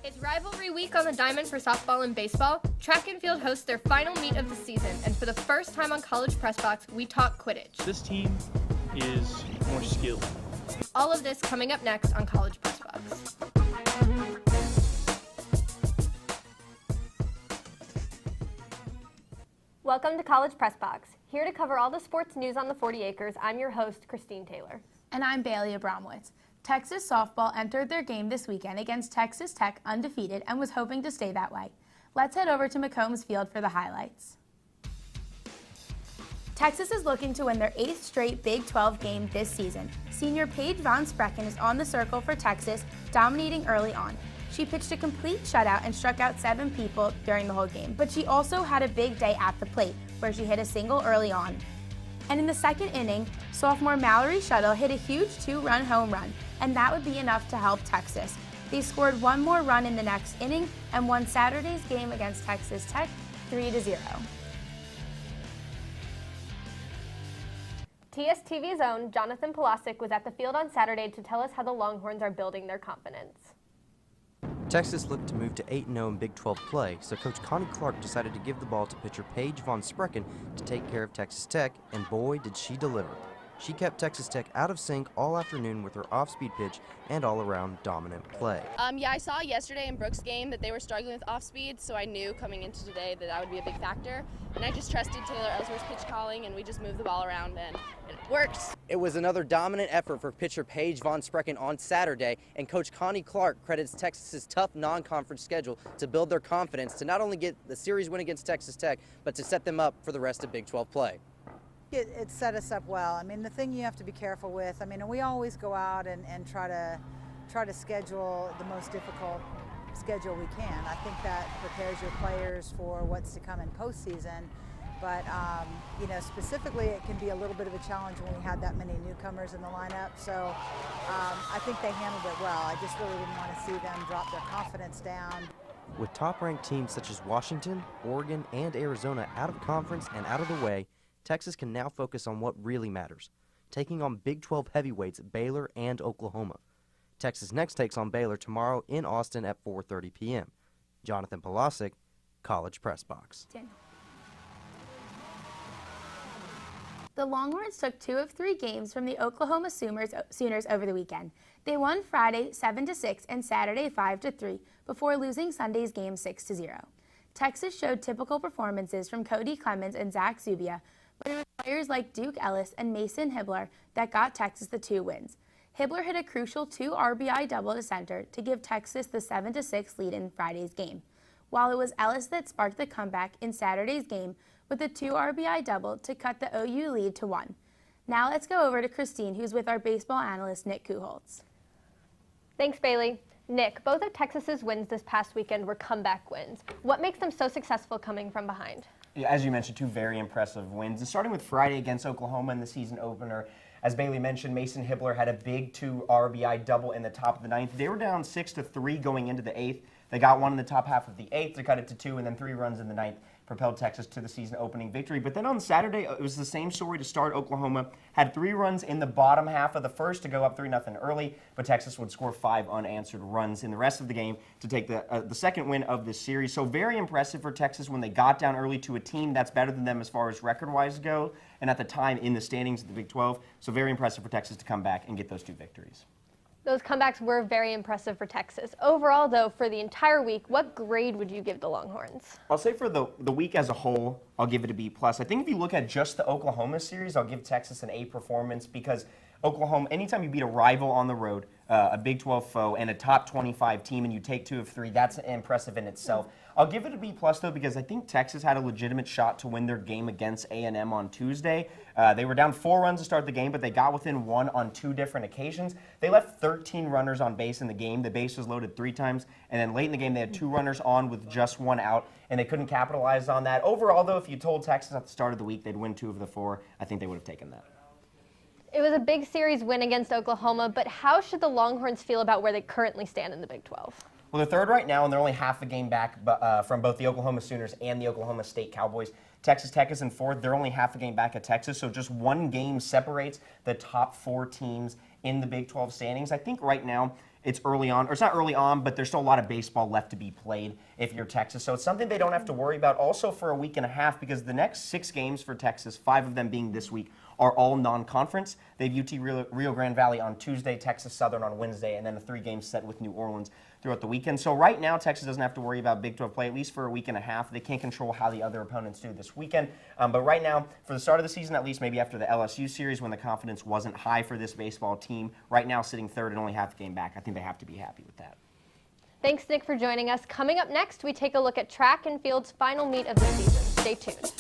It's rivalry week on the diamond for softball and baseball. Track and field hosts their final meet of the season, and for the first time on College Press Box, we talk Quidditch. This team is more skilled. All of this coming up next on College Press Box. Welcome to College Press Box. Here to cover all the sports news on the 40 acres, I'm your host, Christine Taylor. And I'm Bailey Abramowitz. Texas softball entered their game this weekend against Texas Tech undefeated and was hoping to stay that way. Let's head over to McCombs Field for the highlights. Texas is looking to win their 8th straight Big 12 game this season. Senior Paige Von Sprecken is on the circle for Texas, dominating early on. She pitched a complete shutout and struck out 7 people during the whole game, but she also had a big day at the plate, where she hit a single early on. And in the second inning, sophomore Mallory Shuttle hit a huge 2-run home run, and that would be enough to help Texas. They scored one more run in the next inning and won Saturday's game against Texas Tech 3-0. TSTV's own Jonathan Polasic was at the field on Saturday to tell us how the Longhorns are building their confidence. Texas looked to move to 8-0 in Big 12 play, so Coach Connie Clark decided to give the ball to pitcher Paige Von Sprecken to take care of Texas Tech, and boy, did she deliver. She kept Texas Tech out of sync all afternoon with her off-speed pitch and all-around dominant play. Yeah, I saw yesterday in Brooks' game that they were struggling with off-speed, so I knew coming into today that would be a big factor. And I just trusted Taylor Ellsworth's pitch calling, and we just moved the ball around, and it works. It was another dominant effort for pitcher Paige Von Sprecken on Saturday, and Coach Connie Clark credits Texas's tough non-conference schedule to build their confidence to not only get the series win against Texas Tech, but to set them up for the rest of Big 12 play. It set us up well. I mean, the thing you have to be careful with, I mean, we always go out and try to schedule the most difficult schedule we can. I think that prepares your players for what's to come in postseason. But, you know, specifically it can be a little bit of a challenge when we had that many newcomers in the lineup. So I think they handled it well. I just really didn't want to see them drop their confidence down. With top-ranked teams such as Washington, Oregon, and Arizona out of conference and out of the way, Texas can now focus on what really matters, taking on Big 12 heavyweights Baylor and Oklahoma. Texas next takes on Baylor tomorrow in Austin at 4:30 p.m. Jonathan Polasic, College Press Box. The Longhorns took 2 of 3 games from the Oklahoma Sooners over the weekend. They won Friday 7-6 and Saturday 5-3 before losing Sunday's game 6-0. Texas showed typical performances from Cody Clemens and Zach Zubia, but it was players like Duke Ellis and Mason Hibbler that got Texas the 2 wins. Hibbler hit a crucial 2 RBI double to center to give Texas the 7-6 lead in Friday's game, while it was Ellis that sparked the comeback in Saturday's game with a 2 RBI double to cut the OU lead to 1. Now let's go over to Christine, who's with our baseball analyst Nick Kuholtz. Thanks, Bailey. Nick, both of Texas's wins this past weekend were comeback wins. What makes them so successful coming from behind? As you mentioned, 2 very impressive wins. And starting with Friday against Oklahoma in the season opener, as Bailey mentioned, Mason Hibbler had a big 2 RBI double in the top of the 9th. They were down 6-3 going into the 8th. They got one in the top half of the 8th to cut it to 2, and then 3 runs in the 9th propelled Texas to the season opening victory. But then on Saturday, it was the same story to start. Oklahoma had 3 runs in the bottom half of the first to go up 3-0 early, but Texas would score 5 unanswered runs in the rest of the game to take the second win of this series. So very impressive for Texas when they got down early to a team that's better than them as far as record-wise go, and at the time in the standings of the Big 12. So very impressive for Texas to come back and get those 2 victories. Those comebacks were very impressive for Texas. Overall, though, for the entire week, what grade would you give the Longhorns? I'll say for the week as a whole, I'll give it a B+. I think if you look at just the Oklahoma series, I'll give Texas an A performance because Oklahoma, anytime you beat a rival on the road, a Big 12 foe, and a top 25 team, and you take 2 of 3, that's impressive in itself. I'll give it a B+, though, because I think Texas had a legitimate shot to win their game against A&M on Tuesday. They were down 4 runs to start the game, but they got within 1 on 2 different occasions. They left 13 runners on base in the game. The base was loaded 3 times, and then late in the game, they had 2 runners on with just 1 out, and they couldn't capitalize on that. Overall, though, if you told Texas at the start of the week they'd win 2 of the 4, I think they would have taken that. It was a big series win against Oklahoma, but how should the Longhorns feel about where they currently stand in the Big 12? Well, they're third right now, and they're only half a game back from both the Oklahoma Sooners and the Oklahoma State Cowboys. Texas Tech is in fourth. They're only half a game back at Texas, so just 1 game separates the top 4 teams in the Big 12 standings. I think right now it's early on, or it's not early on, but there's still a lot of baseball left to be played if you're Texas. So it's something they don't have to worry about also for a week and a half, because the next 6 games for Texas, 5 of them being this week, are all non-conference. They have UT Rio Grande Valley on Tuesday, Texas Southern on Wednesday, and then a 3-game set with New Orleans throughout the weekend. So right now, Texas doesn't have to worry about Big 12 play, at least for a week and a half. They can't control how the other opponents do this weekend. But right now, for the start of the season, at least maybe after the LSU series when the confidence wasn't high for this baseball team, right now sitting third and only half a game back, I think they have to be happy with that. Thanks, Nick, for joining us. Coming up next, we take a look at track and field's final meet of the season. Stay tuned.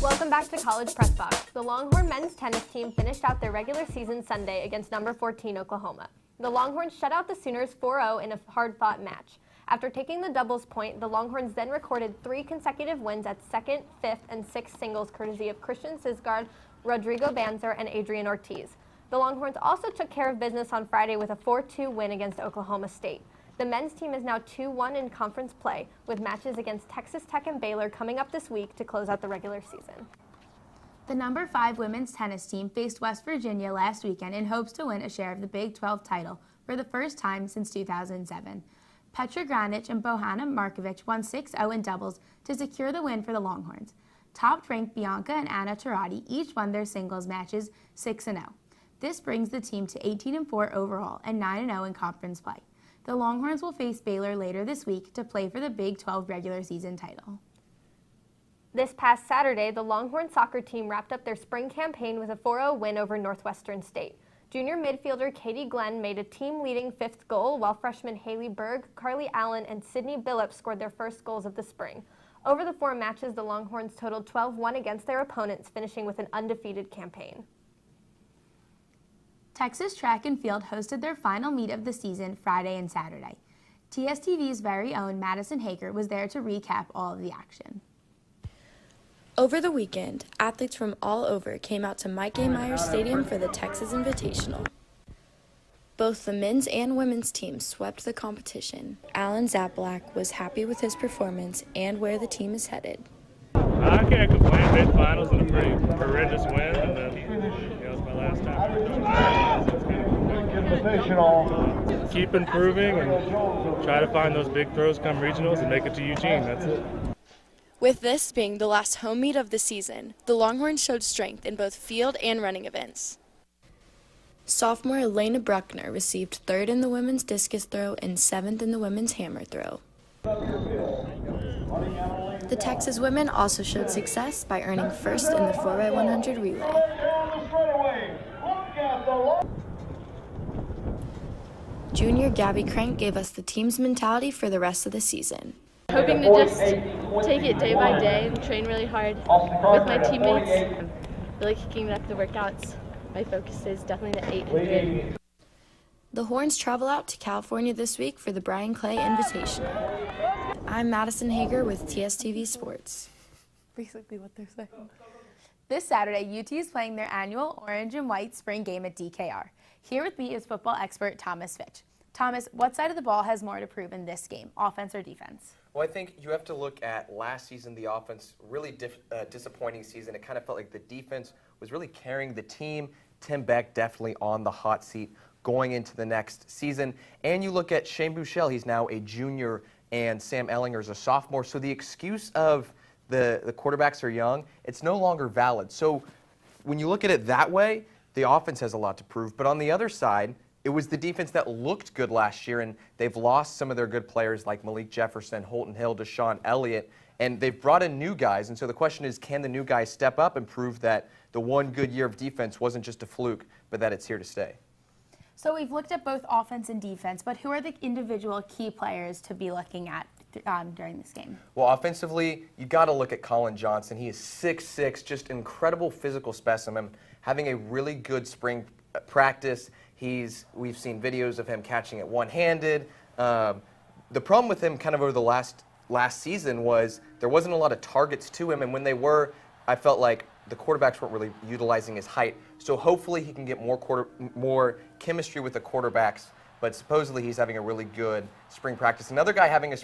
Welcome back to College Press Box. The Longhorn men's tennis team finished out their regular season Sunday against number 14 Oklahoma. The Longhorns shut out the Sooners 4-0 in a hard-fought match. After taking the doubles point, the Longhorns then recorded 3 consecutive wins at 2nd, 5th, and 6th singles courtesy of Christian Sisgard, Rodrigo Banzer, and Adrian Ortiz. The Longhorns also took care of business on Friday with a 4-2 win against Oklahoma State. The men's team is now 2-1 in conference play, with matches against Texas Tech and Baylor coming up this week to close out the regular season. The number 5 women's tennis team faced West Virginia last weekend in hopes to win a share of the Big 12 title for the first time since 2007. Petra Granic and Bohana Markovic won 6-0 in doubles to secure the win for the Longhorns. Top-ranked Bianca and Anna Tarati each won their singles matches 6-0. This brings the team to 18-4 overall and 9-0 in conference play. The Longhorns will face Baylor later this week to play for the Big 12 regular season title. This past Saturday, the Longhorn soccer team wrapped up their spring campaign with a 4-0 win over Northwestern State. Junior midfielder Katie Glenn made a team-leading 5th goal, while freshmen Haley Berg, Carly Allen, and Sydney Billups scored their first goals of the spring. Over the 4 matches, the Longhorns totaled 12-1 against their opponents, finishing with an undefeated campaign. Texas track and field hosted their final meet of the season Friday and Saturday. TSTV's very own Madison Hager was there to recap all of the action. Over the weekend, athletes from all over came out to Mike A. Myers Stadium for the Texas Invitational. Both the men's and women's teams swept the competition. Alan Zaplak was happy with his performance and where the team is headed. I can't complain. Made finals in a pretty horrendous win, and then it's my last time. Keep improving and try to find those big throws come regionals and make it to Eugene. That's it. With this being the last home meet of the season, the Longhorns showed strength in both field and running events. Sophomore Elena Bruckner received 3rd in the women's discus throw and 7th in the women's hammer throw. The Texas women also showed success by earning 1st in the 4x100 relay. Junior Gabby Crank gave us the team's mentality for the rest of the season. Hoping to just take it day by day and train really hard with my teammates. I'm really kicking up the workouts. My focus is definitely the 800. The Horns travel out to California this week for the Brian Clay Invitational. I'm Madison Hager with TSTV Sports. Basically what they're saying. This Saturday, UT is playing their annual orange and white spring game at DKR. Here with me is football expert Thomas Fitch. Thomas, what side of the ball has more to prove in this game, offense or defense? Well, I think you have to look at last season, the offense, really disappointing season. It kind of felt like the defense was really carrying the team. Tim Beck definitely on the hot seat going into the next season. And you look at Shane Buechele, he's now a junior, and Sam Ellinger is a sophomore. So the excuse of the quarterbacks are young, it's no longer valid. So when you look at it that way, the offense has a lot to prove. But on the other side, it was the defense that looked good last year, and they've lost some of their good players like Malik Jefferson, Holton Hill, Deshaun Elliott, and they've brought in new guys. And so the question is, can the new guys step up and prove that the one good year of defense wasn't just a fluke, but that it's here to stay? So we've looked at both offense and defense, but who are the individual key players to be looking at during this game? Well, offensively, you got to look at Colin Johnson. He is 6'6", just incredible physical specimen, having a really good spring practice. We've seen videos of him catching it one-handed. The problem with him kind of over the last last season was there wasn't a lot of targets to him, and when they were, I felt like the quarterbacks weren't really utilizing his height. So hopefully he can get more chemistry with the quarterbacks. But supposedly he's having a really good spring practice. Another guy having a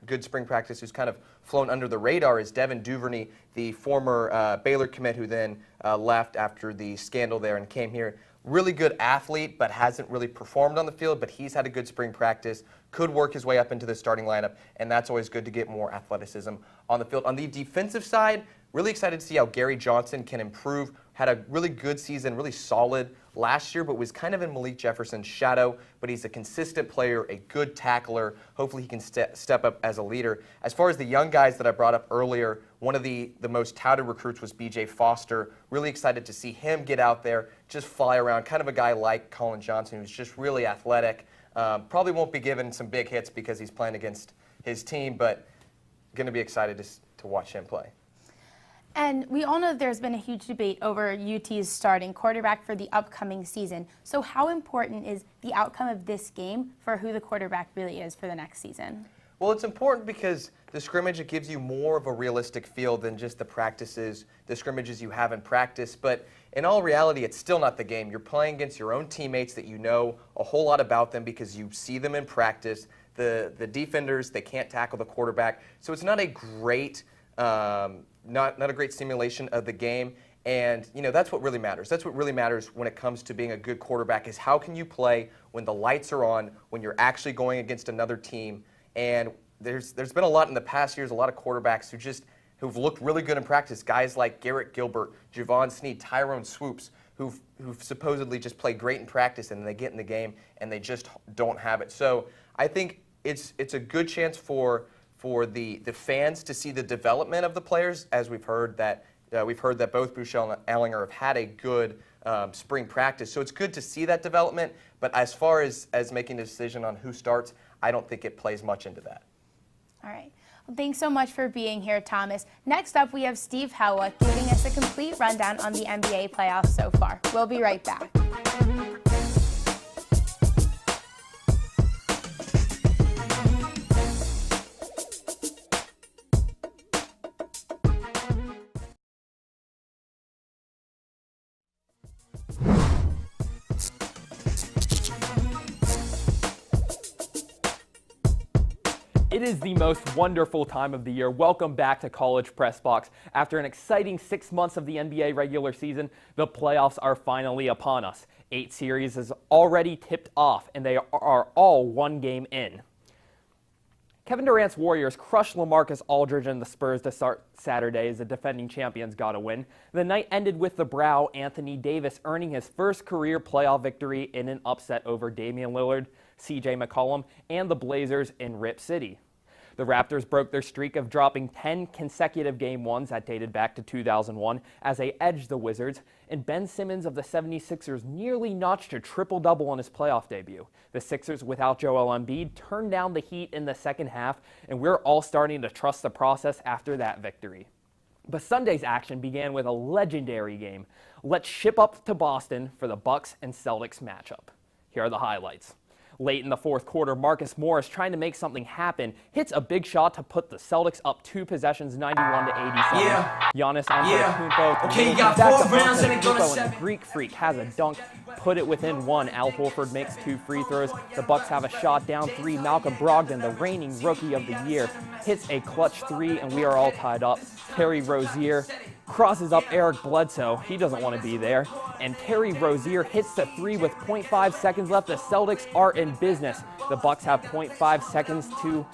good spring practice who's kind of flown under the radar is Devin Duvernay, the former Baylor commit who then left after the scandal there and came here. Really good athlete, but hasn't really performed on the field, but he's had a good spring practice, could work his way up into the starting lineup, and that's always good to get more athleticism on the field. On the defensive side, really excited to see how Gary Johnson can improve. Had a really good season, really solid last year, but was kind of in Malik Jefferson's shadow. But he's a consistent player, a good tackler. Hopefully he can step up as a leader. As far as the young guys that I brought up earlier, one of the most touted recruits was B.J. Foster. Really excited to see him get out there, just fly around. Kind of a guy like Colin Johnson, who's just really athletic. Probably won't be given some big hits because he's playing against his team, but going to be excited to watch him play. And we all know there's been a huge debate over UT's starting quarterback for the upcoming season. So how important is the outcome of this game for who the quarterback really is for the next season? Well, it's important because the scrimmage, it gives you more of a realistic feel than just the scrimmages you have in practice. But in all reality, it's still not the game. You're playing against your own teammates that you know a whole lot about them because you see them in practice. The defenders, they can't tackle the quarterback. So it's not a great not a great simulation of the game, and that's what really matters. That's what really matters when it comes to being a good quarterback is how can you play when the lights are on, when you're actually going against another team. And there's been a lot in the past years, a lot of quarterbacks who've looked really good in practice. Guys like Garrett Gilbert, Javon Sneed, Tyrone Swoops, who've supposedly just played great in practice, and they get in the game and they just don't have it. So I think it's a good chance for the fans to see the development of the players, as we've heard that both Buechele and Ellinger have had a good spring practice. So it's good to see that development. But as far as making a decision on who starts, I don't think it plays much into that. All right. Well, thanks so much for being here, Thomas. Next up, we have Steve Helwa giving us a complete rundown on the NBA playoffs so far. We'll be right back. It is the most wonderful time of the year. Welcome back to College Press Box. After an exciting 6 months of the NBA regular season, the playoffs are finally upon us. 8 series is already tipped off, and they are all one game in. Kevin Durant's Warriors crushed LaMarcus Aldridge and the Spurs to start Saturday as the defending champions got a win. The night ended with the Brow, Anthony Davis, earning his first career playoff victory in an upset over Damian Lillard, C.J. McCollum, and the Blazers in Rip City. The Raptors broke their streak of dropping 10 consecutive Game 1s that dated back to 2001 as they edged the Wizards, and Ben Simmons of the 76ers nearly notched a triple-double on his playoff debut. The Sixers, without Joel Embiid, turned down the heat in the second half, and we're all starting to trust the process after that victory. But Sunday's action began with a legendary game. Let's ship up to Boston for the Bucks and Celtics matchup. Here are the highlights. Late in the fourth quarter, Marcus Morris, trying to make something happen, hits a big shot to put the Celtics up 2 possessions, 91 to 87. Yeah. Giannis Antetokounmpo. Okay, you got 4 rounds and it goes to 7. And the Greek Freak has a dunk, put it within 1. Al Horford makes 2 free throws. The Bucks have a shot down 3. Malcolm Brogdon, the reigning Rookie of the Year, hits a clutch 3, and we are all tied up. Terry Rozier crosses up Eric Bledsoe. He doesn't want to be there. And Terry Rozier hits the 3 with 0.5 seconds left. The Celtics are in business. The Bucks have 0.5 seconds to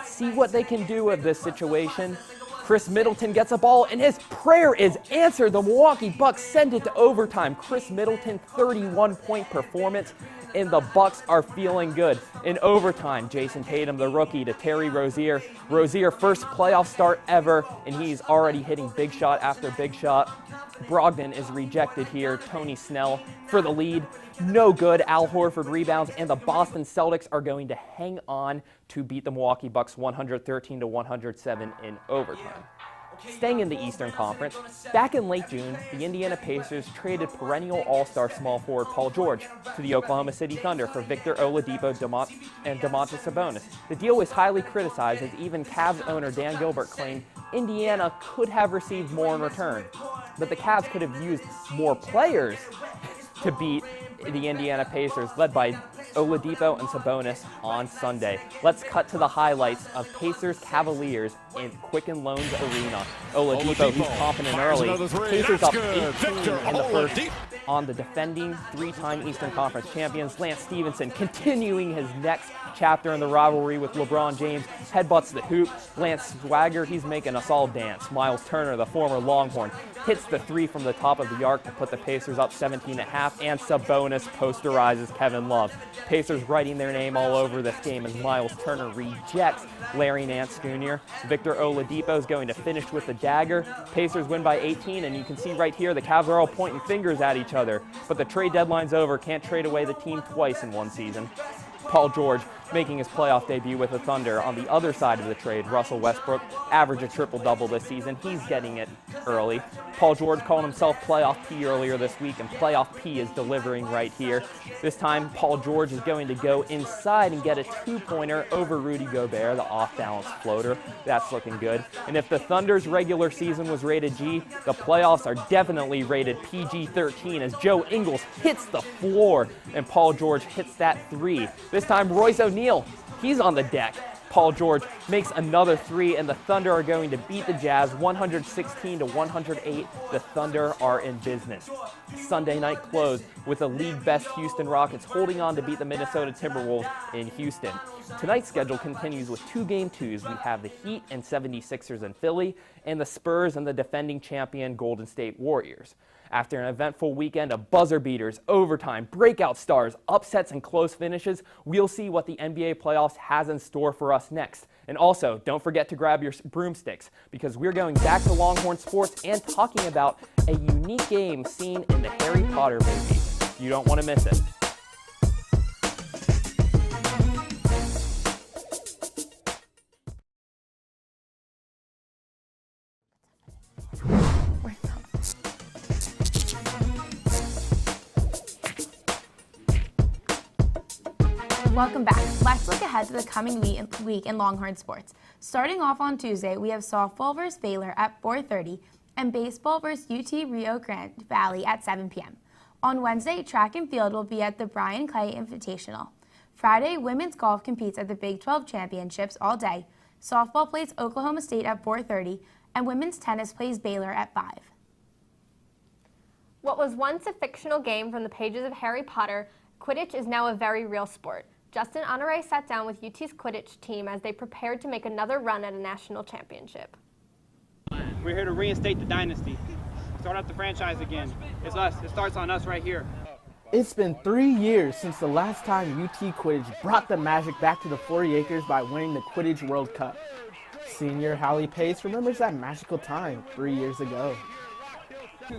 see what they can do with this situation. Chris Middleton gets a ball, and his prayer is answered. The Milwaukee Bucks send it to overtime. Chris Middleton, 31-point performance, and the Bucks are feeling good. In overtime, Jason Tatum, the rookie, to Terry Rozier. Rozier, first playoff start ever, and he's already hitting big shot after big shot. Brogdon is rejected here. Tony Snell for the lead. No good. Al Horford rebounds, and the Boston Celtics are going to hang on to beat the Milwaukee Bucks 113 to 107 in overtime. Staying in the Eastern Conference, back in late June, the Indiana Pacers traded perennial all-star small forward Paul George to the Oklahoma City Thunder for Victor Oladipo and Domantas Sabonis. The deal was highly criticized, as even Cavs owner Dan Gilbert claimed Indiana could have received more in return, but the Cavs could have used more players to beat the Indiana Pacers, led by Oladipo and Sabonis on Sunday. Let's cut to the highlights of Pacers Cavaliers in Quicken Loans Arena. Oladipo, he's confident early. Pacers up 18 in the first on the defending three-time Eastern Conference champions. Lance Stevenson continuing his next chapter in the rivalry with LeBron James, headbutts the hoop. Lance Swagger, he's making us all dance. Miles Turner, the former Longhorn, hits the three from the top of the arc to put the Pacers up 17.5, and Sabonis posterizes Kevin Love. Pacers writing their name all over this game as Miles Turner rejects Larry Nance Jr. Victor Oladipo is going to finish with the dagger. Pacers win by 18, and you can see right here the Cavs are all pointing fingers at each other, but the trade deadline's over. Can't trade away the team twice in one season. Paul George making his playoff debut with the Thunder. On the other side of the trade, Russell Westbrook averaged a triple-double this season. He's getting it early. Paul George called himself Playoff P earlier this week, and Playoff P is delivering right here. This time, Paul George is going to go inside and get a two-pointer over Rudy Gobert, the off-balance floater. That's looking good. And if the Thunder's regular season was rated G, the playoffs are definitely rated PG-13 as Joe Ingles hits the floor and Paul George hits that three. This time, Royce O'Neal, he's on the deck. Paul George makes another three, and the Thunder are going to beat the Jazz 116-108. The Thunder are in business. Sunday night closed with the league-best Houston Rockets holding on to beat the Minnesota Timberwolves in Houston. Tonight's schedule continues with two Game 2s. We have the Heat and 76ers in Philly, and the Spurs and the defending champion Golden State Warriors. After an eventful weekend of buzzer beaters, overtime, breakout stars, upsets, and close finishes, we'll see what the NBA playoffs has in store for us next. And also, don't forget to grab your broomsticks, because we're going back to Longhorn sports and talking about a unique game seen in the Harry Potter movie. You don't want to miss it. Welcome back. Let's look ahead to the coming week in Longhorn sports. Starting off on Tuesday, we have softball versus Baylor at 4:30 and baseball versus UT Rio Grande Valley at 7 p.m. On Wednesday, track and field will be at the Brian Clay Invitational. Friday, women's golf competes at the Big 12 Championships all day. Softball plays Oklahoma State at 4:30 and women's tennis plays Baylor at 5. What was once a fictional game from the pages of Harry Potter, Quidditch is now a very real sport. Justin Honore sat down with UT's Quidditch team as they prepared to make another run at a national championship. We're here to reinstate the dynasty, start up the franchise again. It's us. It starts on us right here. It's been 3 years since the last time UT Quidditch brought the magic back to the 40 acres by winning the Quidditch World Cup. Senior Hallie Pace remembers that magical time 3 years ago.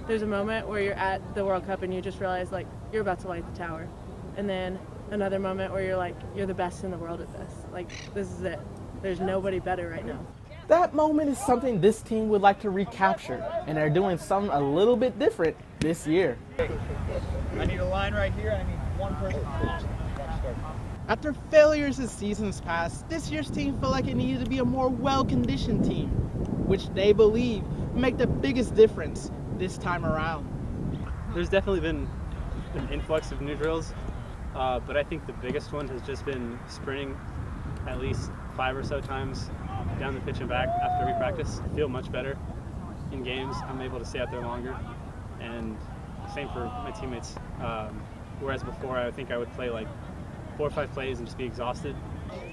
There's a moment where you're at the World Cup and you just realize, like, you're about to light the tower. And then another moment where you're like, you're the best in the world at this. Like, this is it. There's nobody better right now. That moment is something this team would like to recapture, and they're doing something a little bit different this year. I need a line right here, and I need one person to finish. After failures in seasons past, this year's team felt like it needed to be a more well-conditioned team, which they believe will make the biggest difference this time around. There's definitely been an influx of new drills, but I think the biggest one has just been sprinting at least 5 or so times down the pitch and back after we practice. I feel much better in games. I'm able to stay out there longer, and same for my teammates. Whereas before, I think I would play like 4 or 5 plays and just be exhausted.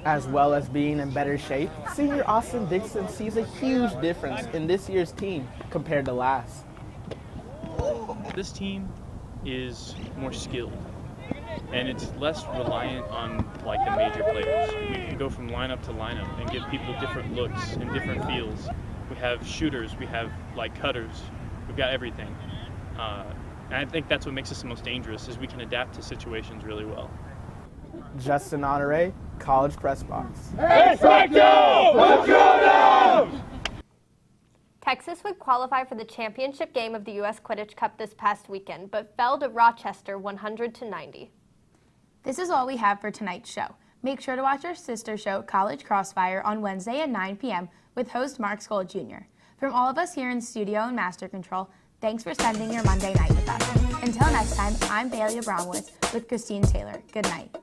As well as being in better shape, senior Austin Dixon sees a huge difference in this year's team compared to last. This team is more skilled, and it's less reliant on like the major players. We can go from lineup to lineup and give people different looks and different feels. We have shooters, we have like cutters, we've got everything. And I think that's what makes us the most dangerous, is we can adapt to situations really well. Justin Honore, College Press Box. Expecto Patronum! Texas would qualify for the championship game of the U.S. Quidditch Cup this past weekend, but fell to Rochester 100-90. This is all we have for tonight's show. Make sure to watch our sister show, College Crossfire, on Wednesday at 9 p.m. with host Mark Skoll Jr. From all of us here in studio and Master Control, thanks for spending your Monday night with us. Until next time, I'm Bailey Brownwoods with Christine Taylor. Good night.